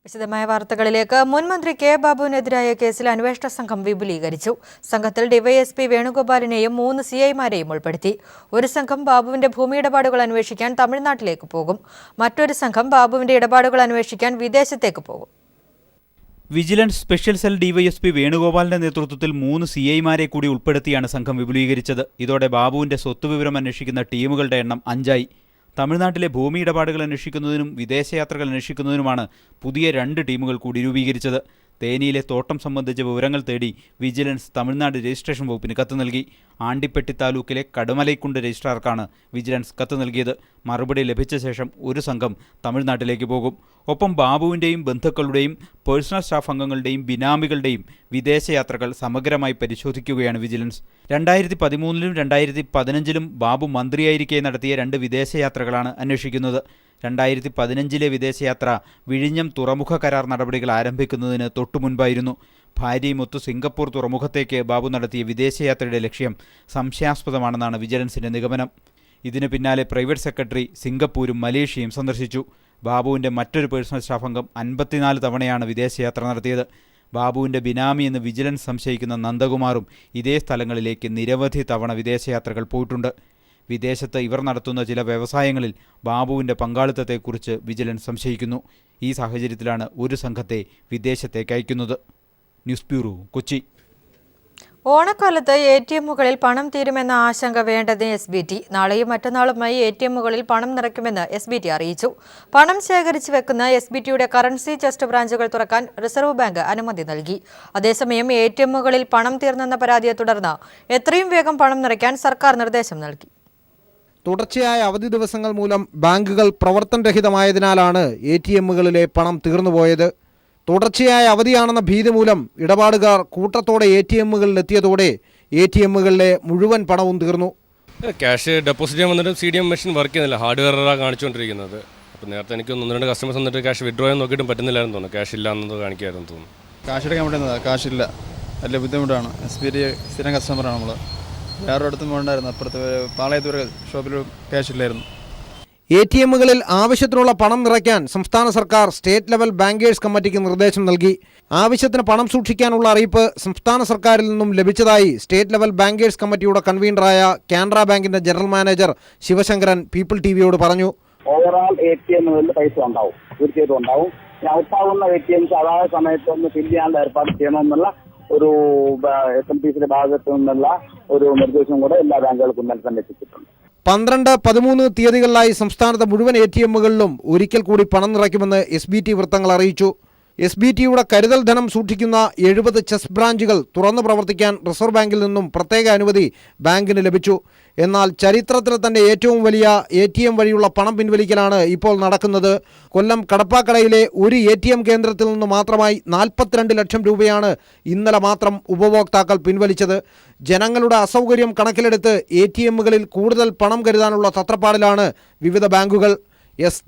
വിശദമായ വാർത്തകളിലേക്ക്. മുൻ മന്ത്രി കെ ബാബുവിനെതിരായ കേസിൽ അന്വേഷണ സംഘം വിപുലീകരിച്ചു. സംഘത്തിൽ ഡിവൈഎസ്പി വേണുഗോപാലിനെയും 3 സിഐമാരെയും ഉൾപ്പെടുത്തി. ഒരു സംഘം ബാബുവിന്റെ ഭൂമി ഇടപാടുകൾ അന്വേഷിക്കാൻ തമിഴ്നാട്ടിലേക്ക് പോകും. മറ്റൊരു സംഘം ബാബുവിന്റെ ഇടപാടുകൾ അന്വേഷിക്കാൻ വിദേശത്തേക്ക് പോകും. വിജിലൻസ് സ്പെഷ്യൽ സെൽ ഡിവൈഎസ്പി വേണുഗോപാലിന്റെ നേതൃത്വത്തിൽ 3 സിഐമാരെ കൂടി ഉൾപ്പെടുത്തിയാണ് സംഘം വിപുലീകരിച്ചത്. ഇതോടെ ബാബുവിന്റെ സ്വത്തുവിവരം അന്വേഷിക്കുന്ന ടീമുകളുടെ എണ്ണം 5ആയി. തമിഴ്നാട്ടിലെ ഭൂമി ഇടപാടുകൾ അന്വേഷിക്കുന്നതിനും വിദേശയാത്രകൾ അന്വേഷിക്കുന്നതിനുമാണ് പുതിയ 2 ടീമുകൾ കൂടി രൂപീകരിച്ചത്. തേനിയിലെ തോട്ടം സംബന്ധിച്ച വിവരങ്ങൾ തേടി വിജിലൻസ് തമിഴ്നാട് രജിസ്ട്രേഷൻ വകുപ്പിന് കത്ത് നൽകി. ആണ്ടിപ്പെട്ടി താലൂക്കിലെ കടുമലൈക്കുണ്ട് രജിസ്ട്രാർക്കാണ് വിജിലൻസ് കത്ത് നൽകിയത്. മറുപടി ലഭിച്ച ശേഷം ഒരു സംഘം തമിഴ്നാട്ടിലേക്ക് പോകും. ഒപ്പം ബാബുവിൻ്റെയും ബന്ധുക്കളുടെയും പേഴ്സണൽ സ്റ്റാഫ് അംഗങ്ങളുടെയും ബിനാമികളുടെയും വിദേശയാത്രകൾ സമഗ്രമായി പരിശോധിക്കുകയാണ് വിജിലൻസ്. 2013-ലും 2015-ലും ബാബു മന്ത്രിയായിരിക്കെ നടത്തിയ 2 വിദേശയാത്രകളാണ് അന്വേഷിക്കുന്നത്. 2015-ലെ വിദേശയാത്ര വിഴിഞ്ഞം തുറമുഖ കരാർ നടപടികൾ ആരംഭിക്കുന്നതിന് തൊട്ടുമുൻപായിരുന്നു. ഭാര്യയുമൊത്ത് സിംഗപ്പൂർ തുറമുഖത്തേക്ക് ബാബു നടത്തിയ വിദേശയാത്രയുടെ ലക്ഷ്യം സംശയാസ്പദമാണെന്നാണ് വിജിലൻസിന്റെ നിഗമനം. ഇതിനു പിന്നാലെ പ്രൈവറ്റ് സെക്രട്ടറി സിംഗപ്പൂരും മലേഷ്യയും സന്ദർശിച്ചു. ബാബുവിൻ്റെ മറ്റൊരു പേഴ്സണൽ സ്റ്റാഫ് അംഗം 54 തവണയാണ് വിദേശയാത്ര നടത്തിയത്. ബാബുവിൻ്റെ ബിനാമി എന്ന് വിജിലൻസ് സംശയിക്കുന്ന നന്ദകുമാറും ഇതേ സ്ഥലങ്ങളിലേക്ക് നിരവധി തവണ വിദേശയാത്രകൾ പോയിട്ടുണ്ട്. വിദേശത്ത് ഇവർ നടത്തുന്ന ചില വ്യവസായങ്ങളിൽ ബാബുവിൻ്റെ പങ്കാളിത്തത്തെക്കുറിച്ച് വിജിലൻസ് സംശയിക്കുന്നു. ഈ സാഹചര്യത്തിലാണ് ഒരു സംഘത്തെ വിദേശത്തേക്ക് അയക്കുന്നത്. News bureau, Kochi. ഓണക്കാലത്ത് ATMകളിൽ പണം തീരുമെന്ന ആശങ്ക വേണ്ടത് SBT. നാളെയും മറ്റന്നാളുമായി ATMകളിൽ പണം നിറയ്ക്കുമെന്ന് SBT അറിയിച്ചു. പണം ശേഖരിച്ചു വെക്കുന്ന SBTയുടെ കറൻസി ചെസ്റ്റ് ബ്രാഞ്ചുകൾ തുറക്കാൻ റിസർവ് ബാങ്ക് അനുമതി നൽകി. അതേസമയം ATMകളിൽ പണം തീർന്നെന്ന പരാതിയെ തുടർന്ന് എത്രയും വേഗം പണം നിറയ്ക്കാൻ സർക്കാർ നിർദ്ദേശം നൽകി. തുടർച്ചയായ അവധി ദിവസങ്ങൾ മൂലം ബാങ്കുകൾ പ്രവർത്തനരഹിതമായതിനാലാണ് ATMകളിലെ പണം തീർന്നുപോയത്. തുടർച്ചയായ അവധിയാണെന്ന ഭീതി മൂലം ഇടപാടുകാർ കൂട്ടത്തോടെ ATMകളിലെത്തിയതോടെ ATMകളിലെ മുഴുവൻ പണവും തീർന്നു. ക്യാഷ് ഡെപ്പോസിറ്റ് ചെയ്യാൻ വന്നിട്ട് CDM മെഷീൻ വർക്ക് ചെയ്യുന്നില്ല, ഹാർഡ്വെയറാണ് കാണിച്ചുകൊണ്ടിരിക്കുന്നത്. അപ്പോൾ നേരത്തെ എനിക്ക് 1-2 കസ്റ്റമേഴ്സ് വന്നിട്ട് ക്യാഷ് വിഡ്രോ ചെയ്യാൻ നോക്കിയിട്ടും പറ്റുന്നില്ലായിരുന്നു തോന്നുന്നു. ക്യാഷ് ഇല്ല എന്നത് കാണിക്കായിരുന്നു തോന്നുന്നു. ക്യാഷ് എടുക്കാൻ പറ്റുന്നതാണ്, കാശില്ല, വലിയ ബുദ്ധിമുട്ടാണ്. SBT സ്ഥിരം കസ്റ്റമറാണ് നമ്മൾ. വേറൊരിടത്തും വേണ്ടായിരുന്നു, അപ്പുറത്ത് പാളയത്തൂർ ഷോപ്പിൽ ക്യാഷ് ഇല്ലായിരുന്നു. ATMകളിൽ ആവശ്യത്തിനുള്ള പണം നിറയ്ക്കാൻ സംസ്ഥാന സർക്കാർ സ്റ്റേറ്റ് ലെവൽ ബാങ്കേഴ്സ് കമ്മിറ്റിക്ക് നിർദ്ദേശം നൽകി. ആവശ്യത്തിന് പണം സൂക്ഷിക്കാനുള്ള അറിയിപ്പ് സംസ്ഥാന സർക്കാരിൽ നിന്നും ലഭിച്ചതായി സ്റ്റേറ്റ് ലെവൽ ബാങ്കേഴ്സ് കമ്മിറ്റിയുടെ കൺവീനറായ കാനറ ബാങ്കിന്റെ ജനറൽ മാനേജർ ശിവശങ്കരൻ പീപ്പിൾ TVയോട് പറഞ്ഞു. ഓവറോൾ ATMകളിൽ പൈസ ഉണ്ടാവും, തീർച്ചയായിട്ടും ഉണ്ടാവും. ഔട്ടാവുന്ന ATMs അതായത് സമയത്ത് ഒന്ന് ഫില്ല് ചെയ്യാനുള്ള ഏർപ്പാട് ചെയ്യണമെന്നുള്ള ഒരു SMPCയുടെ ഭാഗത്തു നിന്നുള്ള ഒരു നിർദ്ദേശം കൂടെ എല്ലാ ബാങ്കുകൾക്കും തന്നെ എത്തിച്ചിട്ടുണ്ട്. 12, 13 തീയതികളിലായി സംസ്ഥാനത്തെ മുഴുവൻ ATMകളിലും ഒരിക്കൽ കൂടി പണം നിറയ്ക്കുമെന്ന് SBT വൃത്തങ്ങൾ അറിയിച്ചു. SBTയുടെ കരുതൽ ധനം സൂക്ഷിക്കുന്ന 70 ചെസ് ബ്രാഞ്ചുകൾ തുറന്നു പ്രവർത്തിക്കാൻ റിസർവ് ബാങ്കിൽ നിന്നും പ്രത്യേക അനുമതി ബാങ്കിന് ലഭിച്ചു. എന്നാൽ ചരിത്രത്തിലെ തന്നെ ഏറ്റവും വലിയ ATM വഴിയുള്ള പണം പിൻവലിക്കലാണ് ഇപ്പോൾ നടക്കുന്നത്. കൊല്ലം കടപ്പാക്കടയിലെ ഒരു ATM കേന്ദ്രത്തിൽ നിന്ന് മാത്രമായി 42 ലക്ഷം രൂപയാണ് ഇന്നലെ മാത്രം ഉപഭോക്താക്കൾ പിൻവലിച്ചത്. ജനങ്ങളുടെ അസൗകര്യം കണക്കിലെടുത്ത് ATMകളിൽ കൂടുതൽ പണം കരുതാനുള്ള തത്രപ്പാടിലാണ് വിവിധ ബാങ്കുകൾ.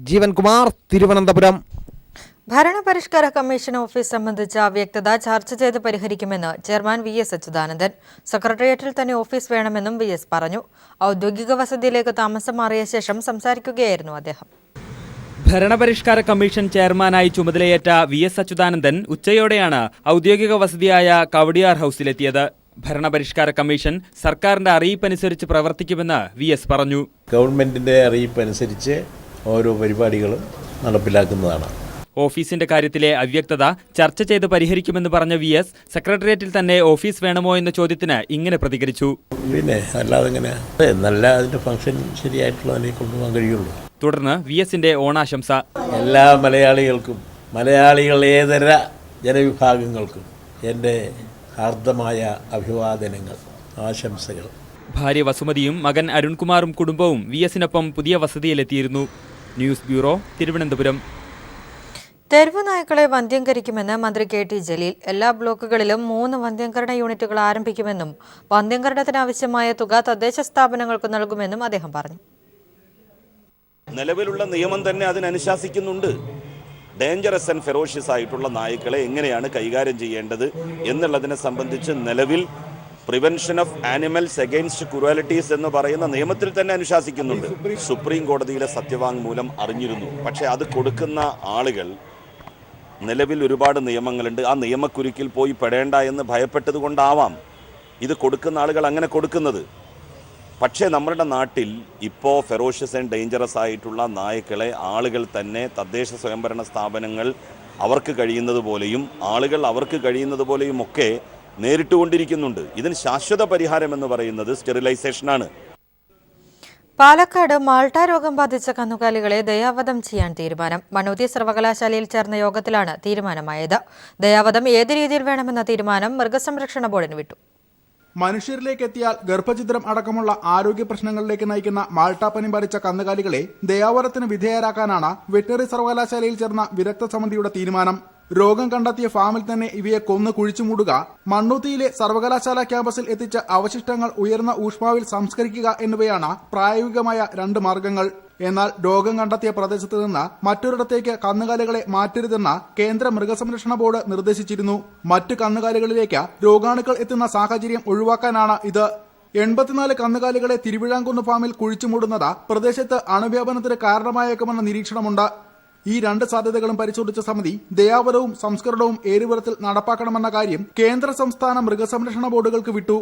ജീവൻകുമാർ, തിരുവനന്തപുരം. ഭരണപരിഷ്കാര കമ്മീഷൻ ഓഫീസ് സംബന്ധിച്ച അവ്യക്തത ചർച്ച ചെയ്ത് പരിഹരിക്കുമെന്ന് ചെയർമാൻ VS അച്യുതാനന്ദൻ. സെക്രട്ടേറിയറ്റിൽ തന്നെ ഓഫീസ് വേണമെന്നും VS പറഞ്ഞു. ഔദ്യോഗിക വസതിയിലേക്ക് താമസം മാറിയ ശേഷം സംസാരിക്കുകയായിരുന്നു അദ്ദേഹം. ഭരണപരിഷ്കാര കമ്മീഷൻ ചെയർമാനായി ചുമതലയേറ്റ VS അച്യുതാനന്ദൻ ഉച്ചയോടെയാണ് ഔദ്യോഗിക വസതിയായ കവടിയാർ ഹൌസിലെത്തിയത്. ഭരണപരിഷ്കാര കമ്മീഷൻ സർക്കാരിന്റെ അറിയിപ്പനുസരിച്ച് പ്രവർത്തിക്കുമെന്ന് VS പറഞ്ഞു. ഗവൺമെന്റിന്റെ അറിയിപ്പനുസരിച്ച് ഓരോ പരിപാടികളും നടപ്പിലാക്കുന്നതാണ്. ഓഫീസിന്റെ കാര്യത്തിലെ അവ്യക്തത ചർച്ച ചെയ്ത് പരിഹരിക്കുമെന്ന് പറഞ്ഞ VS സെക്രട്ടേറിയറ്റിൽ തന്നെ ഓഫീസ് വേണമോ എന്ന ചോദ്യത്തിന് ഇങ്ങനെ പ്രതികരിച്ചു. പിന്നെ അല്ലാതെ എങ്ങനെ, നല്ല അതിന്റെ ഫംഗ്ഷൻ ശരിയായിട്ടുള്ളതിനെ കൊണ്ടുപോകാൻ കഴിയുള്ളൂ. തുടർന്ന് VSന്റെ ഓണാശംസ. എല്ലാ മലയാളികൾക്കും, മലയാളികളേതര ജനവിഭാഗങ്ങൾക്കും എൻ്റെ ഹാർദമായ അഭിവാദനങ്ങൾ, ആശംസകൾ. ഭാര്യ വസുമതിയും മകൻ അരുൺകുമാറും കുടുംബവും VSനൊപ്പം പുതിയ വസതിയിലെത്തിയിരുന്നു. News bureau, Thiruvananthapuram. തെരുവ് നായ്ക്കളെ വന്ധ്യംകരിക്കുമെന്ന് മന്ത്രി KT ജലീൽ. എല്ലാ ബ്ലോക്കുകളിലും 3 വന്ധ്യംകരണ യൂണിറ്റുകൾ ആരംഭിക്കുമെന്നും വന്ധ്യംകരണത്തിനാവശ്യമായ തുക തദ്ദേശ സ്ഥാപനങ്ങൾക്ക് നൽകുമെന്നും അദ്ദേഹം പറഞ്ഞു. നിലവിലുള്ള നിയമം തന്നെ അതിനനുശാസിക്കുന്നുണ്ട്. ഡേഞ്ചറസ് ആൻഡ് ഫെറോഷ്യസ് ആയിട്ടുള്ള നായ്ക്കളെ എങ്ങനെയാണ് കൈകാര്യം ചെയ്യേണ്ടത് എന്നുള്ളതിനെ സംബന്ധിച്ച് നിലവിൽ പ്രിവെൻഷൻ ഓഫ് ആനിമൽസ് അഗെയിൻസ്റ്റ് ക്രൂവാലിറ്റീസ് എന്ന് പറയുന്ന നിയമത്തിൽ തന്നെ അനുശാസിക്കുന്നുണ്ട്. സുപ്രീം കോടതിയിലെ സത്യവാങ്മൂലം അറിഞ്ഞിരുന്നു. പക്ഷേ അത് കൊടുക്കുന്ന ആളുകൾ നിലവിൽ ഒരുപാട് നിയമങ്ങളുണ്ട്. ആ നിയമക്കുരുക്കിൽ പോയി പെടേണ്ട എന്ന് ഭയപ്പെട്ടത് കൊണ്ടാവാം ഇത് കൊടുക്കുന്ന ആളുകൾ അങ്ങനെ കൊടുക്കുന്നത്. പക്ഷേ നമ്മുടെ നാട്ടിൽ ഇപ്പോൾ ഫെറോഷ്യസ് ആൻഡ് ഡേഞ്ചറസ് ആയിട്ടുള്ള നായ്ക്കളെ ആളുകൾ തന്നെ തദ്ദേശ സ്വയംഭരണ സ്ഥാപനങ്ങൾ അവർക്ക് കഴിയുന്നത് പോലെയും ആളുകൾ അവർക്ക് കഴിയുന്നത് പോലെയും ഒക്കെ നേരിട്ടുകൊണ്ടിരിക്കുന്നുണ്ട്. ഇതിന് ശാശ്വത പരിഹാരം എന്ന് പറയുന്നത് സ്റ്റെറിലൈസേഷനാണ്. പാലക്കാട് മാൾട്ട രോഗം ബാധിച്ച കന്നുകാലികളെ ദയാവധം ചെയ്യാൻ തീരുമാനം. മണ്ണുത്തി സർവകലാശാലയിൽ ചേർന്ന യോഗത്തിലാണ് തീരുമാനമായത്. ദയാവധം ഏത് രീതിയിൽ വേണമെന്ന തീരുമാനം മൃഗസംരക്ഷണ ബോർഡിന് വിട്ടു. മനുഷ്യരിലേക്ക് എത്തിയാൽ ഗർഭഛിദ്രം അടക്കമുള്ള ആരോഗ്യ പ്രശ്നങ്ങളിലേക്ക് നയിക്കുന്ന മാൾട്ട പനി ബാധിച്ച കന്നുകാലികളെ ദയാവധത്തിന് വിധേയരാക്കാനാണ് വെറ്ററിനറി സർവകലാശാലയിൽ ചേർന്ന വിദഗ്ധ സമിതിയുടെ തീരുമാനം. രോഗം കണ്ടെത്തിയ ഫാമിൽ തന്നെ ഇവയെ കൊന്ന് കുഴിച്ചുമൂടുക, മണ്ണുത്തിയിലെ സർവകലാശാല ക്യാമ്പസിൽ എത്തിച്ച അവശിഷ്ടങ്ങൾ ഉയർന്ന ഊഷ്മാവിൽ സംസ്കരിക്കുക എന്നിവയാണ് പ്രായോഗികമായ 2 മാർഗങ്ങൾ. എന്നാൽ രോഗം കണ്ടെത്തിയ പ്രദേശത്ത് നിന്ന് മറ്റൊരിടത്തേക്ക് കന്നുകാലികളെ മാറ്റരുതെന്ന് കേന്ദ്ര മൃഗസംരക്ഷണ ബോർഡ് നിർദ്ദേശിച്ചിരുന്നു. മറ്റ് കന്നുകാലികളിലേക്ക് രോഗാണുക്കൾ എത്തുന്ന സാഹചര്യം ഒഴിവാക്കാനാണ് ഇത്. 84 കന്നുകാലികളെ തിരുവിഴാംകുന്ന് ഫാമിൽ കുഴിച്ചുമൂടുന്നത് പ്രദേശത്ത് അണുവ്യാപനത്തിന് കാരണമായേക്കുമെന്ന നിരീക്ഷണമുണ്ട്. ഈ 2 സാധ്യതകളും പരിശോധിച്ച സമിതി ദയാവധവും സംസ്കരണവും ഏരുപുരത്തിൽ നടപ്പാക്കണമെന്ന കാര്യം കേന്ദ്ര സംസ്ഥാന മൃഗസംരക്ഷണ ബോർഡുകൾക്ക് വിട്ടു.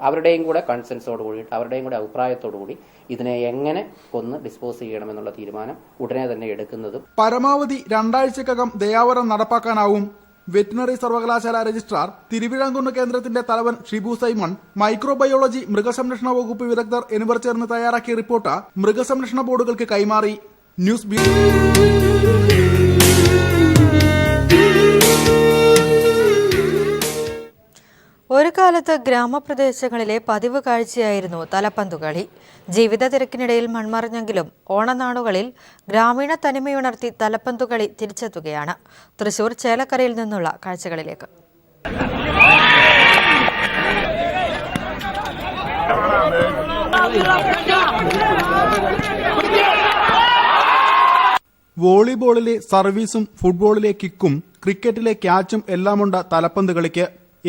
അവരുടെയും കൂടെ കൺസെൻസോട് കൂടിയിട്ട് അവരുടെയും കൂടെ അഭിപ്രായത്തോടു കൂടി ഇതിനെ എങ്ങനെ കൊന്ന് ഡിസ്പോസ് ചെയ്യണമെന്നുള്ള തീരുമാനം ഉടനെ തന്നെ എടുക്കുന്നതും. പരമാവധി 2 ആഴ്ചക്കകം ദയാവധം നടപ്പാക്കാനാവും. വെറ്റിനറി സർവകലാശാല രജിസ്ട്രാർ, തിരുവിഴാംകുന്ന് കേന്ദ്രത്തിന്റെ തലവൻ ഷിബു സൈമൺ, മൈക്രോബയോളജി, മൃഗസംരക്ഷണ വകുപ്പ് വിദഗ്ധർ എന്നിവർ ചേർന്ന് തയ്യാറാക്കിയ റിപ്പോർട്ട് മൃഗസംരക്ഷണ ബോർഡുകൾക്ക് കൈമാറി. News bureau. ഒരു കാലത്ത് ഗ്രാമപ്രദേശങ്ങളിലെ പതിവ് കാഴ്ചയായിരുന്നു തലപ്പന്തുകളി. ജീവിത തിരക്കിനിടയിൽ മൺമറഞ്ഞെങ്കിലും ഓണനാളുകളിൽ ഗ്രാമീണ തനിമയുണർത്തി തലപ്പന്തുകളി തിരിച്ചെത്തുകയാണ്. തൃശൂർ ചേലക്കരയിൽ നിന്നുള്ള കാഴ്ചകളിലേക്ക്. വോളിബോളിലെ സർവീസും ഫുട്ബോളിലെ കിക്കും ക്രിക്കറ്റിലെ ക്യാച്ചും എല്ലാമുണ്ട് തലപ്പന്ത് കളിക്ക്.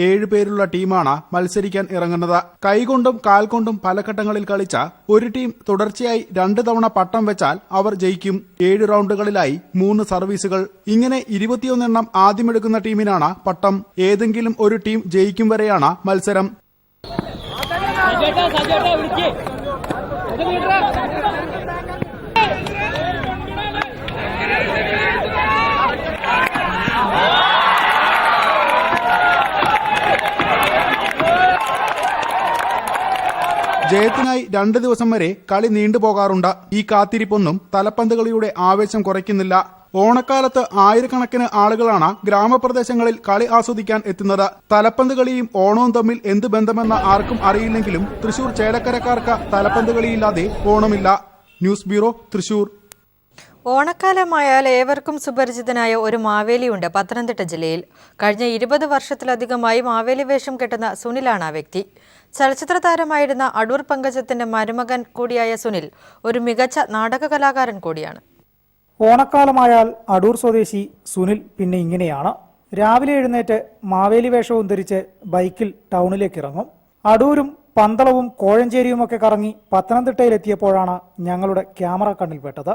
7 പേരുള്ള ടീമാണ് മത്സരിക്കാൻ ഇറങ്ങുന്നത്. കൈകൊണ്ടും കാൽ കൊണ്ടും പല ഘട്ടങ്ങളിൽ കളിച്ച ഒരു ടീം തുടർച്ചയായി 2 തവണ പട്ടം വെച്ചാൽ അവർ ജയിക്കും. 7 റൗണ്ടുകളിലായി 3 സർവീസുകൾ. ഇങ്ങനെ 21 എണ്ണം ആദ്യമെടുക്കുന്ന ടീമിനാണ് പട്ടം. ഏതെങ്കിലും ഒരു ടീം ജയിക്കും വരെയാണ് മത്സരം. ജയത്തിനായി 2 ദിവസം വരെ കളി നീണ്ടുപോകാറുണ്ട്. ഈ കാത്തിരിപ്പൊന്നും തലപ്പന്ത് കളിയുടെ ആവേശം കുറയ്ക്കുന്നില്ല. ഓണക്കാലത്ത് ആയിരക്കണക്കിന് ആളുകളാണ് ഗ്രാമപ്രദേശങ്ങളിൽ കളി ആസ്വദിക്കാൻ എത്തുന്നത്. തലപ്പന്ത് കളിയും ഓണവും തമ്മിൽ എന്ത് ബന്ധമെന്ന് ആർക്കും അറിയില്ലെങ്കിലും തൃശൂർ ചേലക്കരക്കാർക്ക് തലപ്പന്ത് കളിയില്ലാതെ ഓണമില്ല. News bureau, Thrissur. ഓണക്കാലമായാൽ ഏവർക്കും സുപരിചിതനായ ഒരു മാവേലിയുണ്ട് പത്തനംതിട്ട ജില്ലയിൽ. കഴിഞ്ഞ 20 വർഷത്തിലധികമായി മാവേലി വേഷം കെട്ടുന്ന സുനിലാണ് ആ വ്യക്തി. ചലച്ചിത്ര താരമായിരുന്ന അടൂർ പങ്കജത്തിന്റെ മരുമകൻ കൂടിയായ സുനിൽ ഒരു മികച്ച നാടക കലാകാരൻ കൂടിയാണ്. ഓണക്കാലമായാൽ അടൂർ സ്വദേശി സുനിൽ പിന്നെ ഇങ്ങനെയാണ്. രാവിലെ എഴുന്നേറ്റ് മാവേലി വേഷവും ധരിച്ച് ബൈക്കിൽ ടൗണിലേക്ക് ഇറങ്ങും. അടൂരും പന്തളവും കോഴഞ്ചേരിയുമൊക്കെ കറങ്ങി പത്തനംതിട്ടയിലെത്തിയപ്പോഴാണ് ഞങ്ങളുടെ ക്യാമറ കണ്ണിൽപ്പെട്ടത്.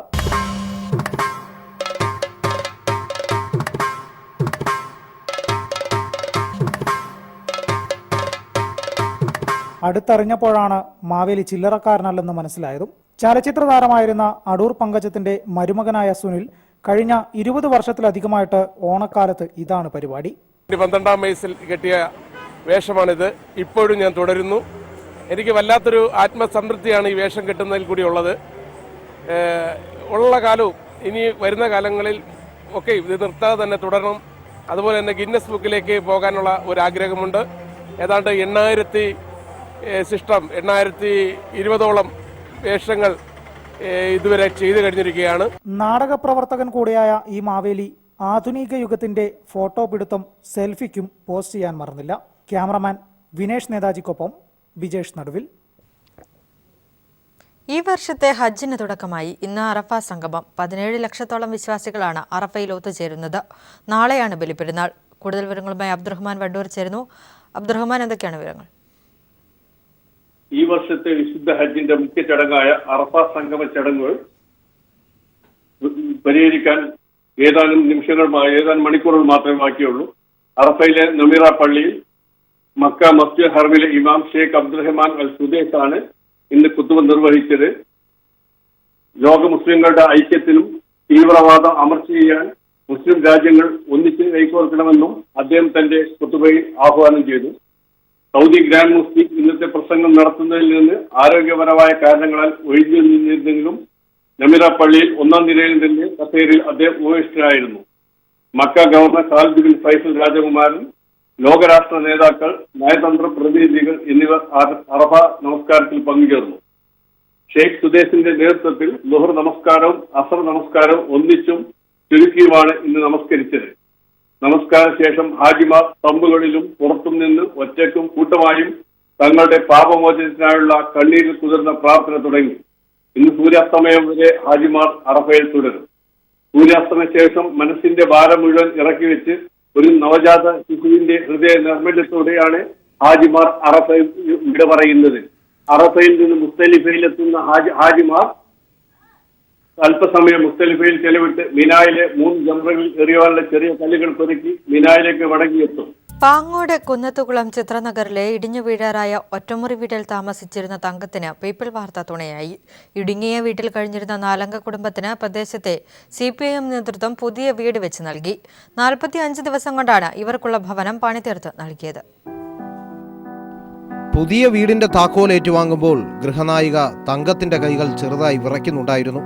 അടുത്തറിഞ്ഞപ്പോഴാണ് മാവേലി ചില്ലറക്കാരനല്ലെന്ന് മനസ്സിലായതും. ചലച്ചിത്ര താരമായിരുന്ന അടൂർ പങ്കജത്തിന്റെ മരുമകനായ സുനിൽ കഴിഞ്ഞ 20 വർഷത്തിലധികമായിട്ട് ഓണക്കാലത്ത് ഇതാണ് പരിപാടി. 12ാം വയസ്സിൽ കെട്ടിയ വേഷമാണിത്. ഇപ്പോഴും ഞാൻ തുടരുന്നു. എനിക്ക് വല്ലാത്തൊരു ആത്മസംതൃപ്തിയാണ് ഈ വേഷം കെട്ടുന്നതിൽ കൂടി ഉള്ളത്. ഉള്ള കാലവും ഇനി വരുന്ന കാലങ്ങളിൽ ഒക്കെ ഇത് നിർത്താതെ തന്നെ തുടരണം. അതുപോലെ തന്നെ ഗിന്നസ് ബുക്കിലേക്ക് പോകാനുള്ള ഒരു ആഗ്രഹമുണ്ട്. ഏതാണ്ട് 8,020ഓളം വേഷങ്ങൾ ഇതുവരെ ചെയ്തു കഴിഞ്ഞിരിക്കുകയാണ്. നാടക പ്രവർത്തകൻ കൂടിയായ ഈ മാവേലി ആധുനിക യുഗത്തിന്റെ ഫോട്ടോ പിടുത്തം സെൽഫിക്കും പോസ്റ്റ് ചെയ്യാൻ മറന്നില്ല. ക്യാമറമാൻ വിനേഷ് നേതാജിക്കൊപ്പം ബിജേഷ് നടുവിൽ. ഈ വർഷത്തെ ഹജ്ജിന് തുടക്കമായി. ഇന്ന് അറഫ സംഗമം. 17 ലക്ഷത്തോളം വിശ്വാസികളാണ് അറഫയിൽ ഒത്തുചേരുന്നത്. നാളെയാണ് ബലിപ്പെരുന്നാൾ. കൂടുതൽ വിവരങ്ങളുമായി അബ്ദുറഹ്മാൻ വണ്ടൂർ ചേരുന്നു. അബ്ദുറഹ്മാൻ, എന്തൊക്കെയാണ് വിവരങ്ങൾ? ഈ വർഷത്തെ വിശുദ്ധ ഹജ്ജിന്റെ മുഖ്യ ചടങ്ങായ അറഫ സംഗമ ചടങ്ങുകൾ പരിഹരിക്കാൻ ഏതാനും മണിക്കൂറുകൾ മാത്രമേ ബാക്കിയുള്ളൂ. അറഫയിലെ നമീറ പള്ളിയിൽ മക്ക മസ്ജിദ് ഹറമിലെ ഇമാം ഷെയ്ഖ് അബ്ദുറഹ്മാൻ അൽ സുദൈസാണ് ഇന്ന് ഖുത്ബ നിർവഹിച്ചത്. ലോക മുസ്ലിങ്ങളുടെ ഐക്യത്തിനും തീവ്രവാദം അമർച്ച ചെയ്യാൻ മുസ്ലിം രാജ്യങ്ങൾ ഒന്നിച്ച് കൈകോർക്കണമെന്നും അദ്ദേഹം തന്റെ ഖുത്ബയിൽ ആഹ്വാനം ചെയ്തു. സൗദി ഗ്രാൻഡ് മുഫ്തി ഇന്നത്തെ പ്രസംഗം നടത്തുന്നതിൽ നിന്ന് ആരോഗ്യപരമായ കാരണങ്ങളാൽ ഒഴിഞ്ഞു നിന്നിരുന്നെങ്കിലും നമീറ പള്ളിയിൽ ഒന്നാം നിരയിൽ തന്നെ കസേരയിൽ അദ്ദേഹം ഉപവിഷ്ടനായിരുന്നു. Mecca governor Khalid bin Faisal രാജകുമാരൻ, ലോകരാഷ്ട്ര നേതാക്കൾ, നയതന്ത്ര പ്രതിനിധികൾ എന്നിവർ അറഫ നമസ്കാരത്തിൽ പങ്കുചേർന്നു. ഷെയ്ഖ് സുദൈസിന്റെ നേതൃത്വത്തിൽ ളുഹർ നമസ്കാരവും അസർ നമസ്കാരവും ഒന്നിച്ചും ചുരുക്കിയുമാണ് ഇന്ന് നമസ്കരിച്ചത്. നമസ്കാര ശേഷം ഹാജിമാർ തമ്പുകളിലും പുറത്തും നിന്ന് ഒറ്റയ്ക്കും കൂട്ടമായും തങ്ങളുടെ പാപമോചനത്തിനായുള്ള കണ്ണീരിൽ കുതിർന്ന പ്രാർത്ഥന തുടങ്ങി. ഇന്ന് സൂര്യാസ്തമയം വരെ ഹാജിമാർ അറഫയിൽ തുടരും. സൂര്യാസ്തമയ ശേഷം മനസ്സിന്റെ ഭാരം മുഴുവൻ ഇറക്കി വെച്ച് ഒരു നവജാത ശിശുവിന്റെ ഹൃദയ നിർമ്മല്യത്തോടെയാണ് ഹാജിമാർ അറഫയിൽ വിട പറയുന്നത്. അറഫയിൽ നിന്ന് മുസ്തലിഫയിലെത്തുന്ന ഹാജിമാർ അല്പസമയം മുസ്തലിഫയിൽ ചെലവിട്ട് മിനായിലെ 3 ജംറകളിൽ എറിയുവാനുള്ള ചെറിയ കല്ലുകൾ പെറുക്കി മിനായിലേക്ക് മടങ്ങിയെത്തും. പാങ്ങോട് കുന്നത്തുകുളം ചിത്രനഗറിലെ ഇടിഞ്ഞു വീഴാറായ ഒറ്റമുറി വീട്ടിൽ താമസിച്ചിരുന്ന തങ്കത്തിന് പീപ്പിൾ വാർത്ത തുണയായി. ഇടുങ്ങിയ വീട്ടിൽ കഴിഞ്ഞിരുന്ന 4 അംഗ കുടുംബത്തിന് പ്രദേശത്തെ CPIM നേതൃത്വം പുതിയ വീട് വെച്ച് നൽകി. 45 ദിവസം കൊണ്ടാണ് ഇവർക്കുള്ള ഭവനം പണിതീർത്ത് നൽകിയത്. പുതിയ വീടിന്റെ താക്കോൽ ഏറ്റുവാങ്ങുമ്പോൾ ഗൃഹനായിക തങ്കത്തിന്റെ കൈകൾ ചെറുതായി വിറയ്ക്കുന്നുണ്ടായിരുന്നു.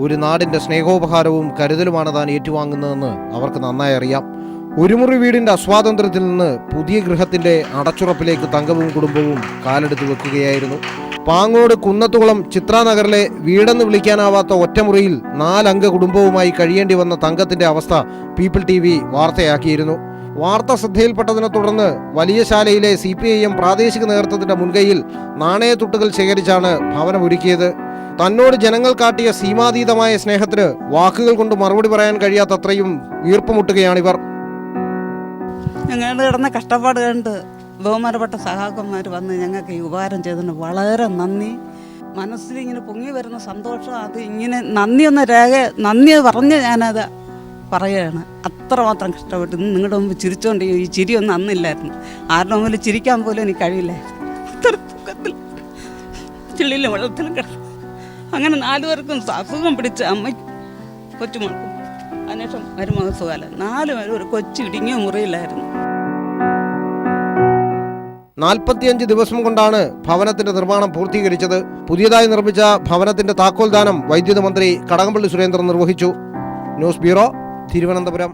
ഒരു നാടിന്റെ സ്നേഹോപഹാരവും കരുതലുമാണ് താൻ ഏറ്റുവാങ്ങുന്നതെന്ന് അവർക്ക് നന്നായി അറിയാം. ഒരു മുറി വീടിന്റെ അസ്വാതന്ത്ര്യത്തിൽ നിന്ന് പുതിയ ഗൃഹത്തിന്റെ അടച്ചുറപ്പിലേക്ക് തങ്കവും കുടുംബവും കാലെടുത്ത് വെക്കുകയായിരുന്നു. പാങ്ങോട് കുന്നത്തുകുളം ചിത്രനഗറിലെ വീടെന്ന് വിളിക്കാനാവാത്ത ഒറ്റമുറിയിൽ 4 അംഗ കുടുംബവുമായി കഴിയേണ്ടി വന്ന തങ്കത്തിന്റെ അവസ്ഥ പീപ്പിൾ TV വാർത്തയാക്കിയിരുന്നു. വാർത്ത ശ്രദ്ധയിൽപ്പെട്ടതിനെ തുടർന്ന് വലിയ ശാലയിലെ CPIM പ്രാദേശിക നേതൃത്വത്തിന്റെ മുൻകൈയിൽ നാണയത്തുട്ടുകൾ ശേഖരിച്ചാണ് ഭവനം ഒരുക്കിയത്. തന്നോട് ജനങ്ങൾ കാട്ടിയ സീമാതീതമായ സ്നേഹത്തിന് വാക്കുകൾ കൊണ്ട് മറുപടി പറയാൻ കഴിയാത്തത്രയും വീർപ്പുമുട്ടുകയാണിവർ. ഞങ്ങളുടെ കിടന്ന കഷ്ടപ്പാട് കണ്ട് ബഹുമാനപ്പെട്ട സഹാക്കന്മാർ വന്ന് ഞങ്ങൾക്ക് ഈ ഉപകാരം ചെയ്തതിന് വളരെ നന്ദി. മനസ്സിലിങ്ങനെ പൊങ്ങി വരുന്ന സന്തോഷം, അത് ഇങ്ങനെ നന്ദി പറഞ്ഞ് ഞാനത് പറയുകയാണ്. അത്രമാത്രം കഷ്ടപ്പെട്ടു. നിങ്ങളുടെ മുമ്പ് ചിരിച്ചുകൊണ്ട് ഈ ചിരിയൊന്നും അന്നില്ലായിരുന്നു. ആരുടെ മുമ്പിൽ ചിരിക്കാൻ പോലും എനിക്ക് കഴിയില്ലായിരുന്നു. അത്ര ദുഃഖത്തിൽ ചെളിയിലും വെള്ളത്തിലും കിടന്നു. അങ്ങനെ 4 പേർക്കും അസുഖം പിടിച്ച അമ്മയ്ക്കും കൊച്ചുമൾക്കും അതിനുശേഷം മരുമകൻ സുഖമല്ല. 4 പേരും ഒരു കൊച്ചു ഇടുങ്ങിയ മുറിയിലായിരുന്നു. 45 ദിവസം കൊണ്ടാണ് ഭവനത്തിന്റെ നിർമ്മാണം പൂർത്തീകരിച്ചത്. പുതിയതായി നിർമ്മിച്ച ഭവനത്തിന്റെ താക്കോൽദാനം വൈദ്യുത മന്ത്രി കടകംപള്ളി സുരേന്ദ്രൻ നിർവഹിച്ചു. News bureau, Thiruvananthapuram.